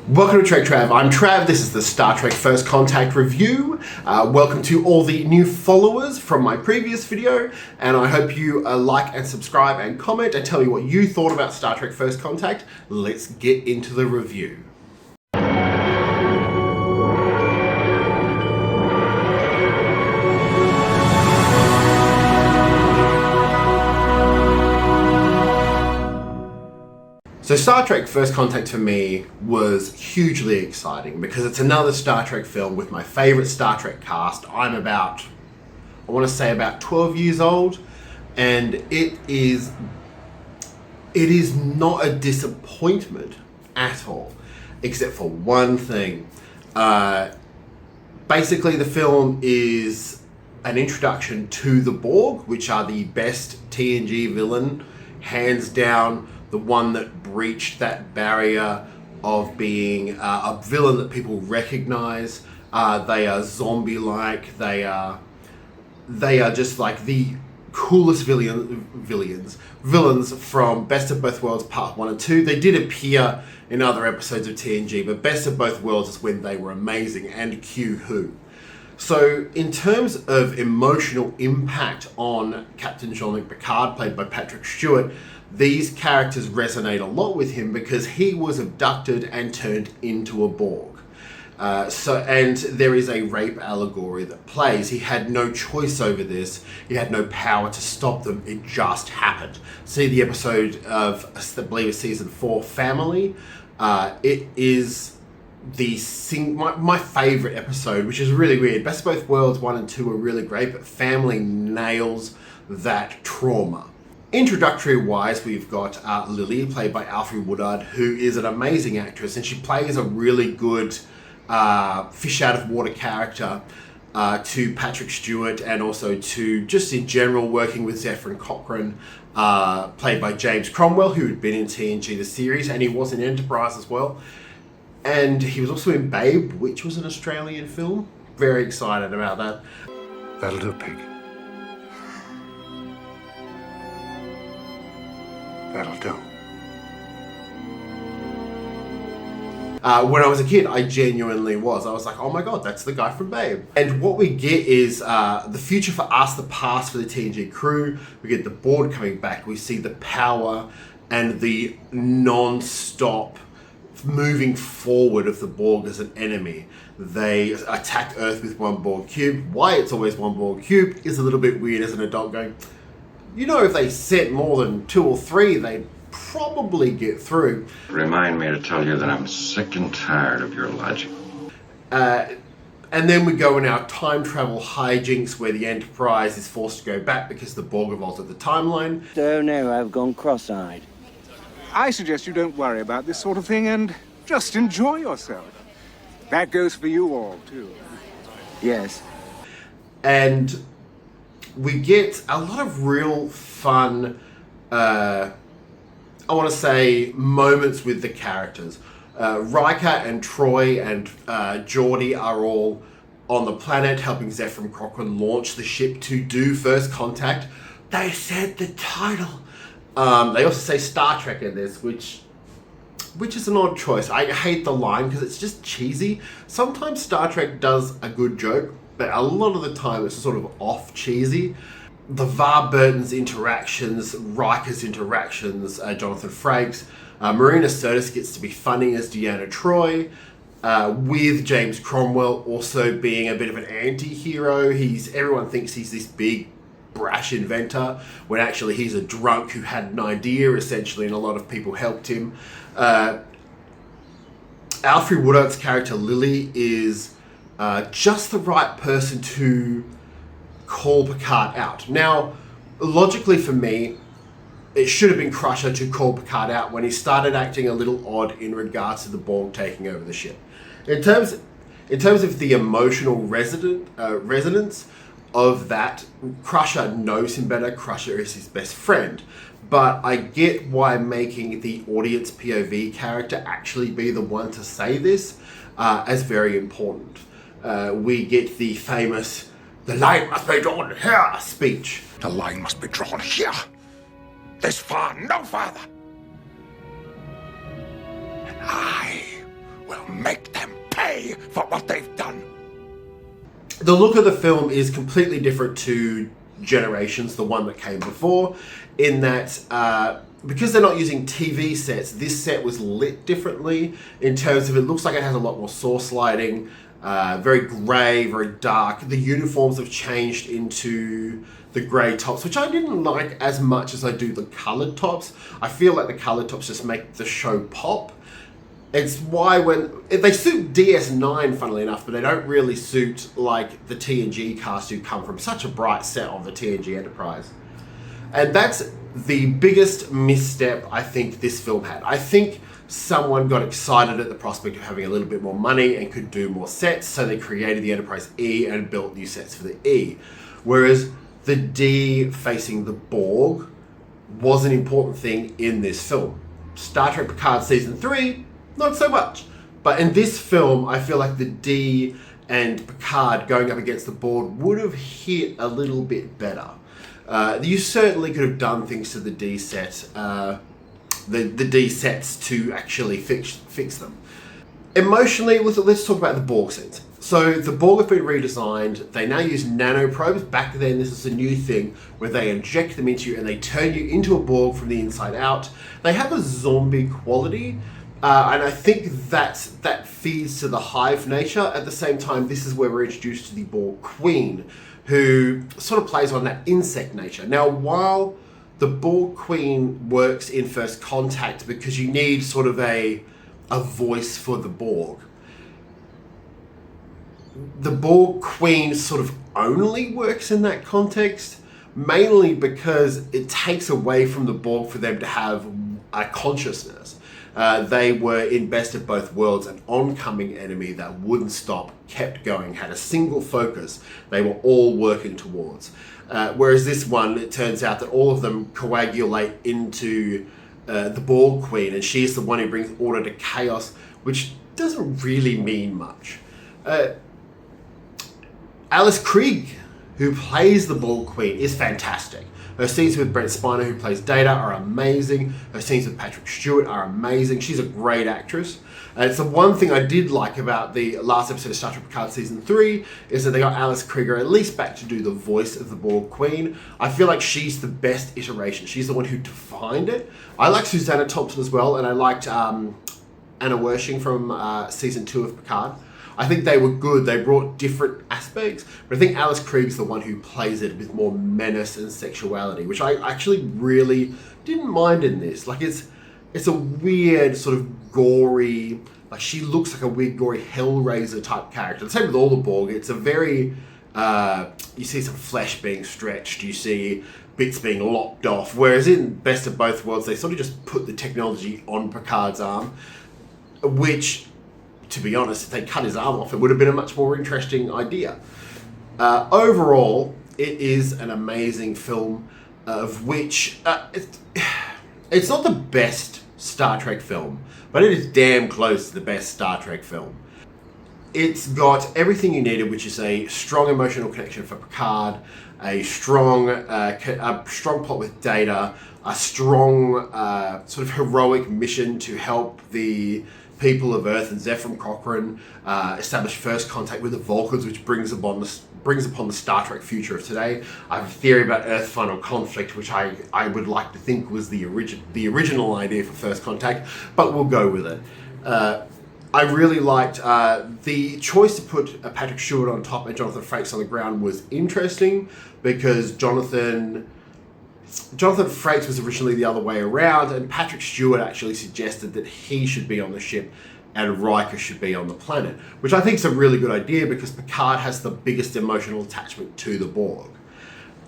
Welcome to TrekTrav. I'm Trav. This is the Star Trek First Contact review. Welcome to all the new followers from my previous video, and I hope you like and subscribe and comment and tell me what you thought about Star Trek First Contact. Let's get into the review. So Star Trek First Contact for me was hugely exciting because it's another Star Trek film with my favourite Star Trek cast. I'm about 12 years old, and it is not a disappointment at all, except for one thing. Basically the film is an introduction to the Borg, which are the best TNG villain, hands down. The one that breached that barrier of being a villain that people recognize. They are zombie-like. They are just like the coolest villains from Best of Both Worlds Part 1 and 2. They did appear in other episodes of TNG, but Best of Both Worlds is when they were amazing, and Q Who. So in terms of emotional impact on Captain Jean-Luc Picard, played by Patrick Stewart, these characters resonate a lot with him because he was abducted and turned into a Borg. And there is a rape allegory that plays. He had no choice over this. He had no power to stop them. It just happened. See the episode of, I believe it's season 4, Family. It is my favorite episode, which is really weird. Best of Both Worlds 1 and 2 are really great, but Family nails that trauma. Introductory wise, we've got Lily, played by Alfre Woodard, who is an amazing actress, and she plays a really good fish out of water character to Patrick Stewart, and also to, just in general, working with Zefram Cochrane, played by James Cromwell, who had been in TNG the series, and he was in Enterprise as well. And he was also in Babe, which was an Australian film. Very excited about that. That'll do, pig. That'll do. When I was a kid, I genuinely was. I was like, oh my god, that's the guy from Babe. And what we get is the future for us, the past for the TNG crew. We get the Borg coming back. We see the power and the non-stop moving forward of the Borg as an enemy. They attack Earth with one Borg cube. Why it's always one Borg cube is a little bit weird as an adult going, you know, if they sent more than 2 or 3, they'd probably get through. Remind me to tell you that I'm sick and tired of your logic. And then we go in our time travel hijinks where the Enterprise is forced to go back because the Borg have altered the timeline. Oh no, I've gone cross-eyed. I suggest you don't worry about this sort of thing and just enjoy yourself. That goes for you all, too. Yes. And we get a lot of real fun, I want to say, moments with the characters. Riker and Troy and Geordi are all on the planet helping Zefram Cochrane launch the ship to do First Contact. They said the title. They also say Star Trek in this, which is an odd choice. I hate the line because it's just cheesy. Sometimes Star Trek does a good joke, but a lot of the time it's sort of off cheesy. LeVar Burton's interactions, Riker's interactions, Jonathan Frakes, Marina Sirtis gets to be funny as Deanna Troi, with James Cromwell also being a bit of an anti-hero. Everyone thinks he's this big, brash inventor, when actually he's a drunk who had an idea, essentially, and a lot of people helped him. Alfre Woodard's character, Lily, is just the right person to call Picard out. Now, logically for me, it should have been Crusher to call Picard out when he started acting a little odd in regards to the Borg taking over the ship. In terms of the emotional resonance of that, Crusher knows him better. Crusher is his best friend. But I get why making the audience POV character actually be the one to say this as very important. We get the famous, "The line must be drawn here" speech. The line must be drawn here. This far, no farther. And I will make them pay for what they've done. The look of the film is completely different to Generations, the one that came before, in that because they're not using TV sets, this set was lit differently in terms of it looks like it has a lot more source lighting, very grey, very dark. The uniforms have changed into the grey tops, which I didn't like as much as I do the coloured tops. I feel like the coloured tops just make the show pop. It's why when they suit DS9, funnily enough, but they don't really suit like the TNG cast who come from such a bright set of the TNG Enterprise. And that's the biggest misstep I think this film had. I think someone got excited at the prospect of having a little bit more money and could do more sets, so they created the Enterprise E and built new sets for the E. Whereas the D facing the Borg was an important thing in this film. Star Trek Picard Season 3, not so much. But in this film, I feel like the D and Picard going up against the Borg would have hit a little bit better. You certainly could have done things to the D set, the D sets to actually fix them. Emotionally, let's talk about the Borg scenes. So the Borg have been redesigned. They now use nanoprobes. Back then, this is a new thing where they inject them into you and they turn you into a Borg from the inside out. They have a zombie quality. And I think that feeds to the hive nature. At the same time, this is where we're introduced to the Borg Queen, who sort of plays on that insect nature. Now, while the Borg Queen works in First Contact because you need sort of a voice for the Borg, the Borg Queen sort of only works in that context, mainly because it takes away from the Borg for them to have a consciousness. They were in Best of Both Worlds, an oncoming enemy that wouldn't stop, kept going, had a single focus they were all working towards. Whereas this one, it turns out that all of them coagulate into the Borg Queen, and she's the one who brings order to chaos, which doesn't really mean much. Alice Krige, who plays the Borg Queen, is fantastic. Her scenes with Brent Spiner, who plays Data, are amazing. Her scenes with Patrick Stewart are amazing. She's a great actress. And it's the one thing I did like about the last episode of Star Trek Picard Season 3 is that they got Alice Krige at least back to do the voice of the Borg Queen. I feel like she's the best iteration. She's the one who defined it. I like Susanna Thompson as well, and I liked Anna Wershing from Season 2 of Picard. I think they were good. They brought different aspects, but I think Alice Kriege's the one who plays it with more menace and sexuality, which I actually really didn't mind in this. Like it's a weird sort of gory, like she looks like a weird gory Hellraiser type character. The same with all the Borg. It's a very, you see some flesh being stretched, you see bits being lopped off, whereas in Best of Both Worlds, they sort of just put the technology on Picard's arm, which, to be honest, if they cut his arm off, it would have been a much more interesting idea. Overall, it is an amazing film, of which it's not the best Star Trek film, but it is damn close to the best Star Trek film. It's got everything you needed, which is a strong emotional connection for Picard, a strong plot with Data, a strong sort of heroic mission to help the people of Earth and Zephyr Cochrane establish first contact with the Vulcans, which brings upon the Star Trek future of today. I have a theory about Earth Final Conflict, which I would like to think was the original idea for first contact, but we'll go with it. I really liked the choice to put Patrick Stewart on top and Jonathan Frakes on the ground was interesting, because Jonathan Frakes was originally the other way around, and Patrick Stewart actually suggested that he should be on the ship and Riker should be on the planet, which I think is a really good idea because Picard has the biggest emotional attachment to the Borg.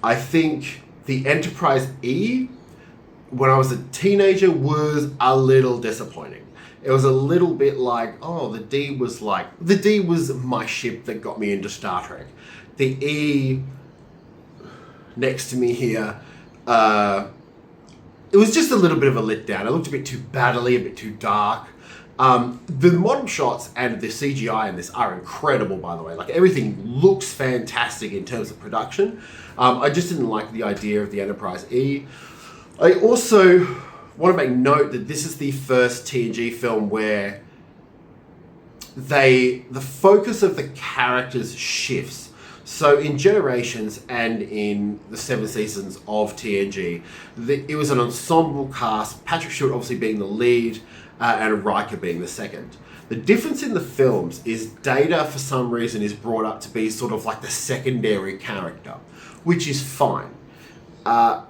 I think the Enterprise E, when I was a teenager, was a little disappointing. It was a little bit like, oh, the D was my ship that got me into Star Trek. The E next to me here, it was just a little bit of a letdown. It looked a bit too battley, a bit too dark. The model shots and the CGI in this are incredible, by the way. Like, everything looks fantastic in terms of production. I just didn't like the idea of the Enterprise E. I also want to make note that this is the first TNG film where the focus of the characters shifts. So in Generations and in the 7 seasons of TNG, it was an ensemble cast, Patrick Stewart obviously being the lead, and Riker being the second. The difference in the films is Data, for some reason, is brought up to be sort of like the secondary character, which is fine. But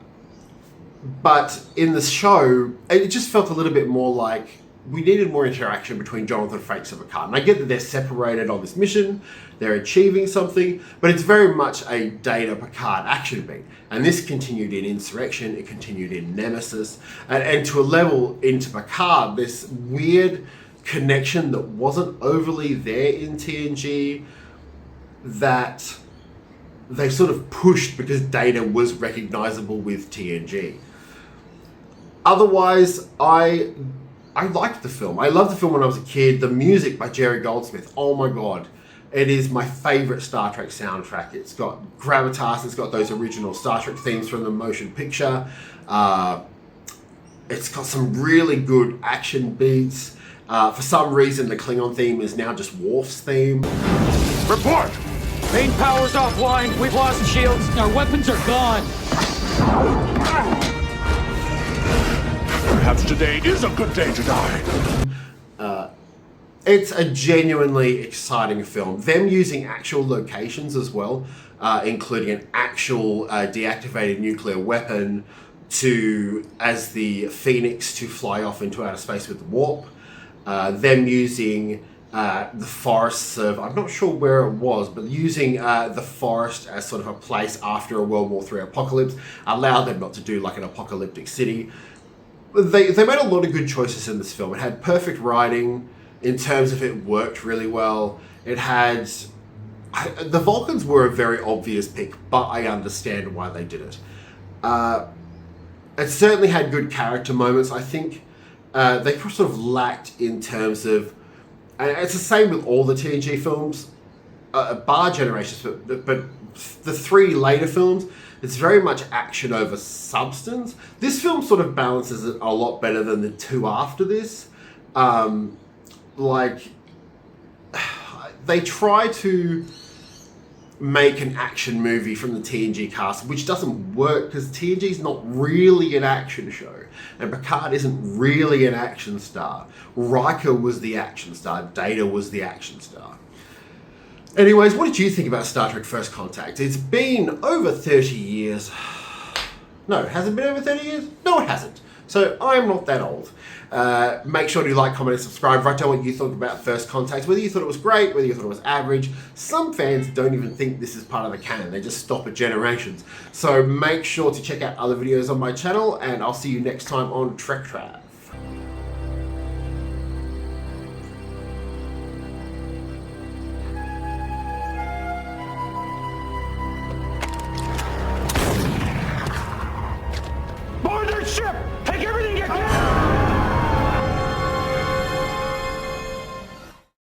in the show, it just felt a little bit more like we needed more interaction between Jonathan Frakes and Picard. And I get that they're separated on this mission, they're achieving something, but it's very much a Data Picard action beat. And this continued in Insurrection, it continued in Nemesis, and to a level into Picard, this weird connection that wasn't overly there in TNG that they sort of pushed because Data was recognizable with TNG. Otherwise, I liked the film. I loved the film when I was a kid. The music by Jerry Goldsmith, oh my god. It is my favorite Star Trek soundtrack. It's got gravitas, it's got those original Star Trek themes from the motion picture. It's got some really good action beats. For some reason, the Klingon theme is now just Worf's theme. Report! Main power's offline. We've lost shields. Our weapons are gone. Perhaps today is a good day to die. It's a genuinely exciting film. Them using actual locations as well, including an actual deactivated nuclear weapon as the Phoenix to fly off into outer space with the warp. Them using the forests of, I'm not sure where it was, but using the forest as sort of a place after a World War III apocalypse allowed them not to do like an apocalyptic city. They made a lot of good choices in this film. It had perfect writing in terms of it worked really well. It had... the Vulcans were a very obvious pick, but I understand why they did it. It certainly had good character moments. I think they sort of lacked in terms of... And it's the same with all the TNG films, bar Generations, but the 3 later films, it's very much action over substance. This film sort of balances it a lot better than the 2 after this. They try to make an action movie from the TNG cast, which doesn't work because TNG's not really an action show. And Picard isn't really an action star. Riker was the action star. Data was the action star. Anyways, what did you think about Star Trek First Contact? It's been over 30 years. No, has it been over 30 years? No, it hasn't. So I'm not that old. Make sure to like, comment, and subscribe. Write down what you thought about First Contact. Whether you thought it was great, whether you thought it was average. Some fans don't even think this is part of the canon. They just stop at Generations. So make sure to check out other videos on my channel, and I'll see you next time on TrekTrav.